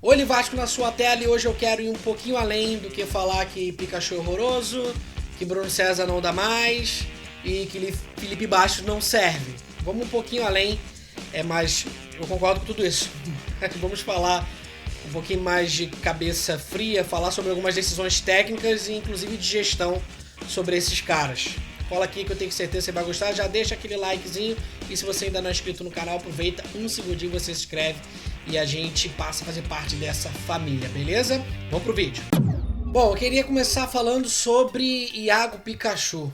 Olhe Vasco na sua tela e hoje eu quero ir um pouquinho além do que falar que Pikachu é horroroso, que Bruno César não dá mais e que Felipe Bastos não serve. Vamos um pouquinho além, mas eu concordo com tudo isso. Vamos falar um pouquinho mais de cabeça fria, falar sobre algumas decisões técnicas e inclusive de gestão sobre esses caras. Cola aqui que eu tenho certeza que você vai gostar, já deixa aquele likezinho e se você ainda não é inscrito no canal, aproveita um segundinho, você se inscreve e a gente passa a fazer parte dessa família, beleza? Vamos pro vídeo. Bom, eu queria começar falando sobre Iago Pikachu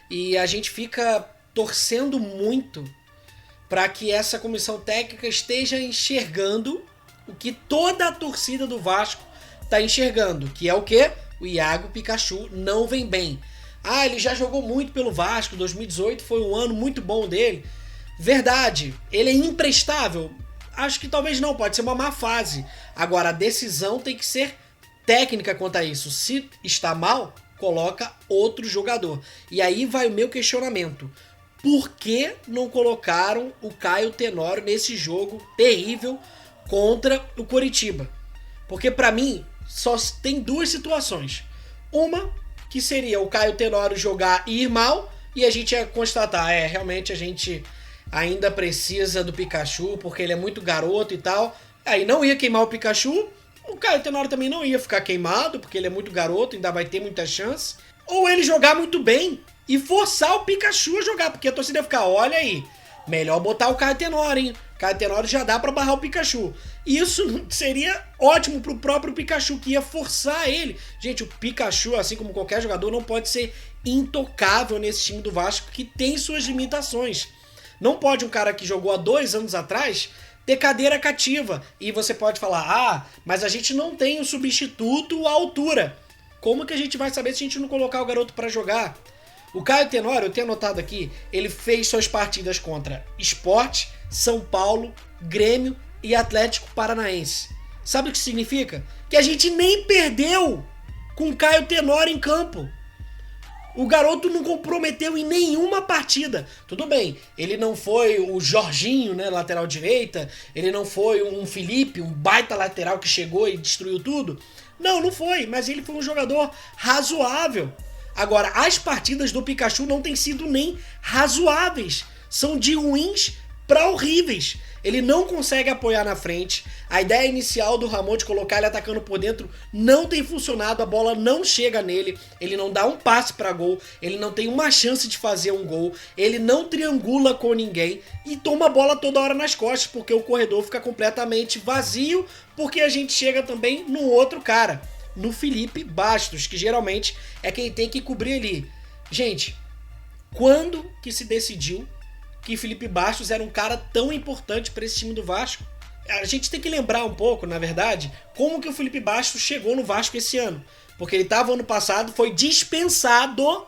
e a gente fica torcendo muito para que essa comissão técnica esteja enxergando o que toda a torcida do Vasco está enxergando, que é o quê? O Iago Pikachu não vem bem. Ah, ele já jogou muito pelo Vasco, 2018 foi um ano muito bom dele. Verdade, ele é imprestável? Acho que talvez não, pode ser uma má fase. Agora, a decisão tem que ser técnica quanto a isso. Se está mal, coloca outro jogador. E aí vai o meu questionamento. Por que não colocaram o Caio Tenório nesse jogo terrível contra o Coritiba? Porque para mim, só tem duas situações. Uma, que seria o Caio Tenório jogar e ir mal, e a gente ia constatar, realmente a gente ainda precisa do Pikachu, porque ele é muito garoto e tal. Aí não ia queimar o Pikachu, o Caio Tenório também não ia ficar queimado, porque ele é muito garoto, ainda vai ter muita chance. Ou ele jogar muito bem e forçar o Pikachu a jogar, porque a torcida ia ficar, olha aí, melhor botar o Caio Tenório, hein? Caio Tenório já dá pra barrar o Pikachu. Isso seria ótimo pro próprio Pikachu, que ia forçar ele. Gente, o Pikachu, assim como qualquer jogador, não pode ser intocável nesse time do Vasco, que tem suas limitações. Não pode um cara que jogou há 2 anos atrás ter cadeira cativa. E você pode falar, mas a gente não tem um substituto à altura. Como que a gente vai saber se a gente não colocar o garoto pra jogar? O Caio Tenório, eu tenho anotado aqui, ele fez suas partidas contra Sport, São Paulo, Grêmio e Atlético Paranaense. Sabe o que significa? Que a gente nem perdeu com o Caio Tenório em campo. O garoto não comprometeu em nenhuma partida. Tudo bem, ele não foi o Jorginho, né, lateral direita, ele não foi um Felipe, um baita lateral que chegou e destruiu tudo. Não foi, mas ele foi um jogador razoável. Agora, as partidas do Pikachu não têm sido nem razoáveis. São de ruins para horríveis. Ele não consegue apoiar na frente. A ideia inicial do Ramon de colocar ele atacando por dentro não tem funcionado. A bola não chega nele. Ele não dá um passe para gol. Ele não tem uma chance de fazer um gol. Ele não triangula com ninguém. E toma a bola toda hora nas costas, porque o corredor fica completamente vazio. Porque a gente chega também no outro cara, no Felipe Bastos, que geralmente é quem tem que cobrir ali. Gente, quando que se decidiu que Felipe Bastos era um cara tão importante para esse time do Vasco? A gente tem que lembrar um pouco, na verdade, como que o Felipe Bastos chegou no Vasco esse ano. Porque ele estava ano passado, foi dispensado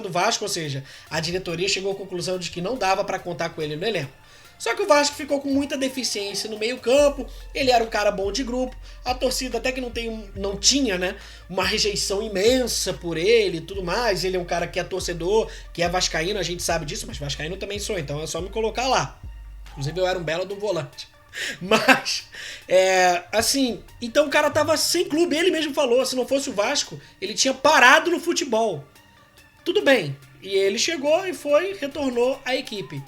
do Vasco, ou seja, a diretoria chegou à conclusão de que não dava para contar com ele no elenco. Só que o Vasco ficou com muita deficiência no meio-campo, ele era um cara bom de grupo, a torcida até que não tinha, né, uma rejeição imensa por ele e tudo mais. Ele é um cara que é torcedor, que é vascaíno, a gente sabe disso, mas vascaíno também sou, então é só me colocar lá. Inclusive eu era um belo do volante. Mas, assim, então o cara tava sem clube, ele mesmo falou, se não fosse o Vasco, ele tinha parado no futebol. Tudo bem, e ele chegou e retornou à equipe.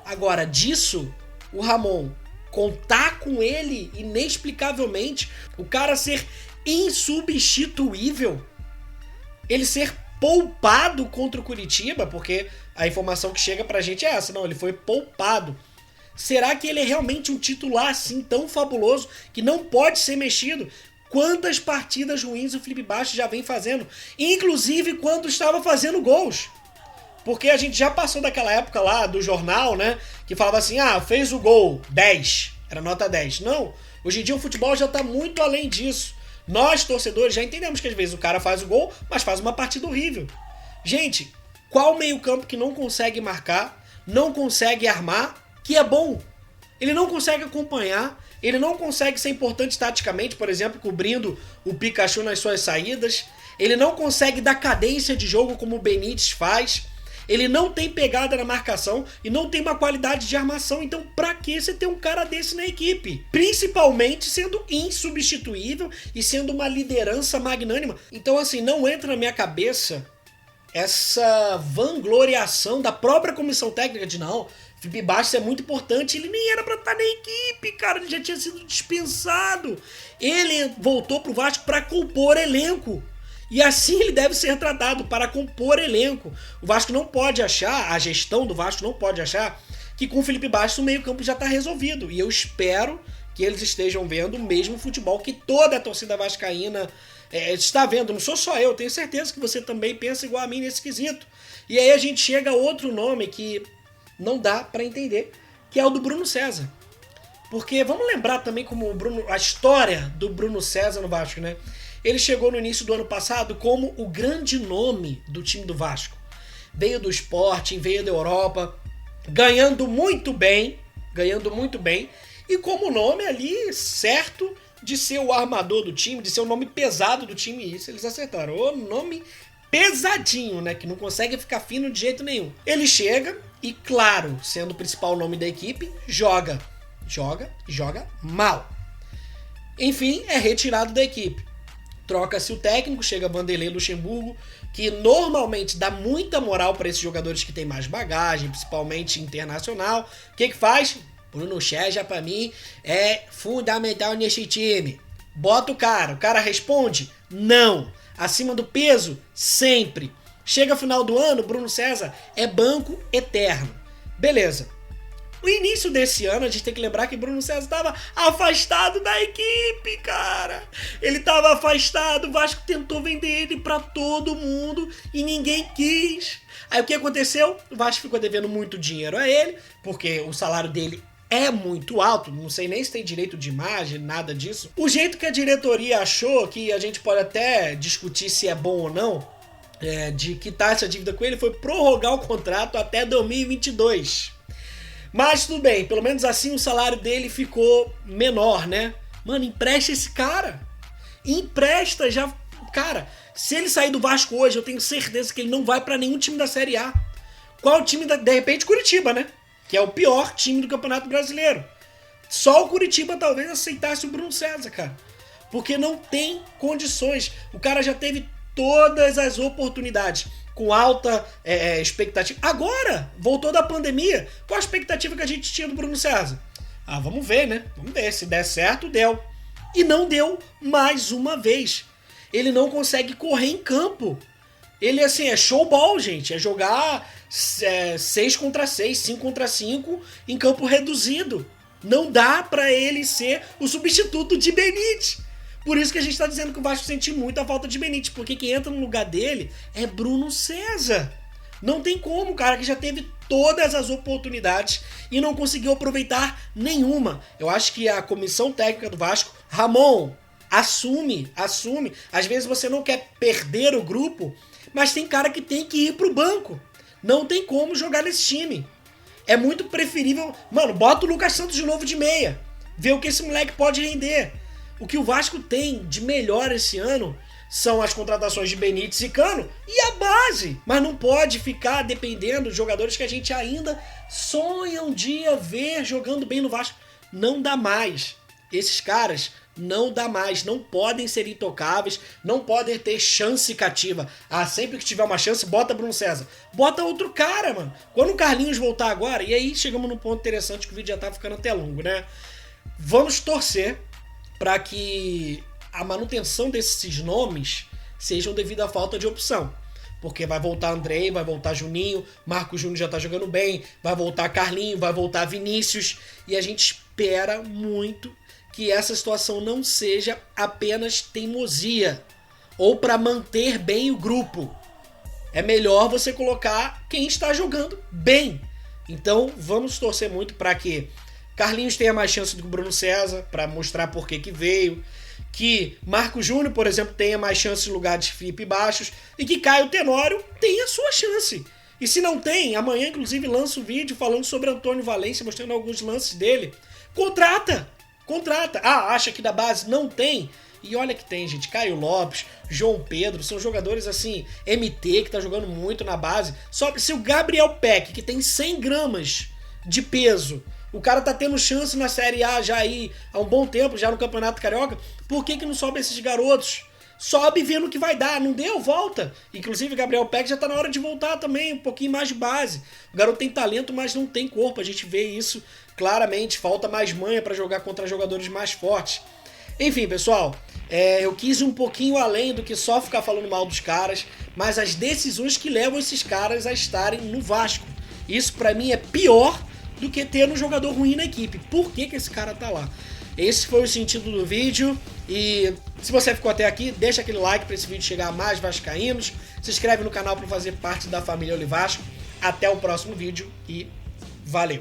Agora, disso, o Ramon contar com ele inexplicavelmente, o cara ser insubstituível, ele ser poupado contra o Coritiba, porque a informação que chega pra gente é essa, não, ele foi poupado. Será que ele é realmente um titular assim tão fabuloso que não pode ser mexido? Quantas partidas ruins o Felipe Bastos já vem fazendo, inclusive quando estava fazendo gols? Porque a gente já passou daquela época lá do jornal, né? Que falava assim, fez o gol, 10. Era nota 10. Não, hoje em dia o futebol já tá muito além disso. Nós, torcedores, já entendemos que às vezes o cara faz o gol, mas faz uma partida horrível. Gente, qual meio-campo que não consegue marcar, não consegue armar, que é bom? Ele não consegue acompanhar, ele não consegue ser importante taticamente, por exemplo, cobrindo o Pikachu nas suas saídas. Ele não consegue dar cadência de jogo como o Benítez faz. Ele não tem pegada na marcação e não tem uma qualidade de armação. Então, pra que você ter um cara desse na equipe? Principalmente sendo insubstituível e sendo uma liderança magnânima. Então, assim, não entra na minha cabeça essa vangloriação da própria comissão técnica de não, Felipe Bastos é muito importante, ele nem era pra estar na equipe, cara, ele já tinha sido dispensado. Ele voltou pro Vasco pra compor elenco. E assim ele deve ser tratado, para compor elenco. O Vasco não pode achar, a gestão do Vasco não pode achar que com o Felipe Bastos o meio-campo já está resolvido. E eu espero que eles estejam vendo o mesmo futebol que toda a torcida vascaína está vendo. Não sou só eu, tenho certeza que você também pensa igual a mim nesse quesito. E aí a gente chega a outro nome que não dá para entender, que é o do Bruno César. Porque vamos lembrar também como a história do Bruno César no Vasco, né? Ele chegou no início do ano passado como o grande nome do time do Vasco. Veio do Sporting, veio da Europa, ganhando muito bem, e como nome ali certo de ser o armador do time, de ser o nome pesado do time, isso eles acertaram. O nome pesadinho, né, que não consegue ficar fino de jeito nenhum. Ele chega e, claro, sendo o principal nome da equipe, joga mal. Enfim, é retirado da equipe. Troca-se o técnico, chega Vanderlei Luxemburgo, que normalmente dá muita moral para esses jogadores que têm mais bagagem, principalmente internacional. O que faz? Bruno César, para mim, é fundamental nesse time. Bota o cara responde? Não. Acima do peso? Sempre. Chega final do ano, Bruno César é banco eterno. Beleza. No início desse ano, a gente tem que lembrar que Bruno César estava afastado da equipe, cara. Ele estava afastado, o Vasco tentou vender ele para todo mundo e ninguém quis. Aí o que aconteceu? O Vasco ficou devendo muito dinheiro a ele, porque o salário dele é muito alto, não sei nem se tem direito de imagem, nada disso. O jeito que a diretoria achou, que a gente pode até discutir se é bom ou não, de quitar essa dívida com ele, foi prorrogar o contrato até 2022. Mas tudo bem, pelo menos assim o salário dele ficou menor, né? Mano, empresta esse cara. Empresta já. Cara, se ele sair do Vasco hoje, eu tenho certeza que ele não vai pra nenhum time da Série A. Qual time de repente, Curitiba, né? Que é o pior time do Campeonato Brasileiro. Só o Curitiba talvez aceitasse o Bruno César, cara. Porque não tem condições. O cara já teve todas as oportunidades, com alta expectativa. Agora, voltou da pandemia, qual a expectativa que a gente tinha do Bruno César? Vamos ver, né? Vamos ver, se der certo, deu. E não deu mais uma vez. Ele não consegue correr em campo. Ele, assim, é showball, gente. É jogar 6 contra 6, 5 contra 5 em campo reduzido. Não dá pra ele ser o substituto de Benítez. Por isso que a gente tá dizendo que o Vasco sente muito a falta de Benítez, porque quem entra no lugar dele é Bruno César. Não tem como, o cara que já teve todas as oportunidades e não conseguiu aproveitar nenhuma. Eu acho que a comissão técnica do Vasco, Ramon, assume. Às vezes você não quer perder o grupo, mas tem cara que tem que ir pro banco. Não tem como jogar nesse time. É muito preferível... Mano, bota o Lucas Santos de novo de meia. Vê o que esse moleque pode render. O que o Vasco tem de melhor esse ano são as contratações de Benítez e Cano e a base. Mas não pode ficar dependendo de jogadores que a gente ainda sonha um dia ver jogando bem no Vasco. Não dá mais. Esses caras não dá mais. Não podem ser intocáveis. Não podem ter chance cativa. Sempre que tiver uma chance, bota Bruno César. Bota outro cara, mano. Quando o Carlinhos voltar agora, e aí chegamos num ponto interessante que o vídeo já tá ficando até longo, né? Vamos torcer para que a manutenção desses nomes sejam devido à falta de opção. Porque vai voltar Andrei, vai voltar Juninho, Marcos Júnior já tá jogando bem, vai voltar Carlinho, vai voltar Vinícius, e a gente espera muito que essa situação não seja apenas teimosia, ou para manter bem o grupo. É melhor você colocar quem está jogando bem. Então vamos torcer muito para que Carlinhos tenha mais chance do que o Bruno César, para mostrar por que veio. Que Marcos Júnior, por exemplo, tenha mais chance no lugar de Felipe Bastos. E que Caio Tenório tenha a sua chance. E se não tem, amanhã inclusive lança um vídeo falando sobre Antônio Valência, mostrando alguns lances dele. Contrata! Acha que da base não tem? E olha que tem, gente, Caio Lopes, João Pedro, são jogadores assim, MT, que tá jogando muito na base. Só se o Gabriel Peck, que tem 100 gramas de peso, o cara tá tendo chance na Série A já aí há um bom tempo, já no Campeonato Carioca, por que não sobe esses garotos? Sobe vendo o que vai dar, não deu, volta. Inclusive, Gabriel Peck já tá na hora de voltar também, um pouquinho mais de base. O garoto tem talento, mas não tem corpo, a gente vê isso claramente, falta mais manha para jogar contra jogadores mais fortes. Enfim, pessoal, eu quis ir um pouquinho além do que só ficar falando mal dos caras, mas as decisões que levam esses caras a estarem no Vasco. Isso pra mim é pior do que ter um jogador ruim na equipe. Por que esse cara tá lá? Esse foi o sentido do vídeo e se você ficou até aqui, deixa aquele like para esse vídeo chegar a mais vascaínos, se inscreve no canal para fazer parte da família Olivasco. Até o próximo vídeo e valeu!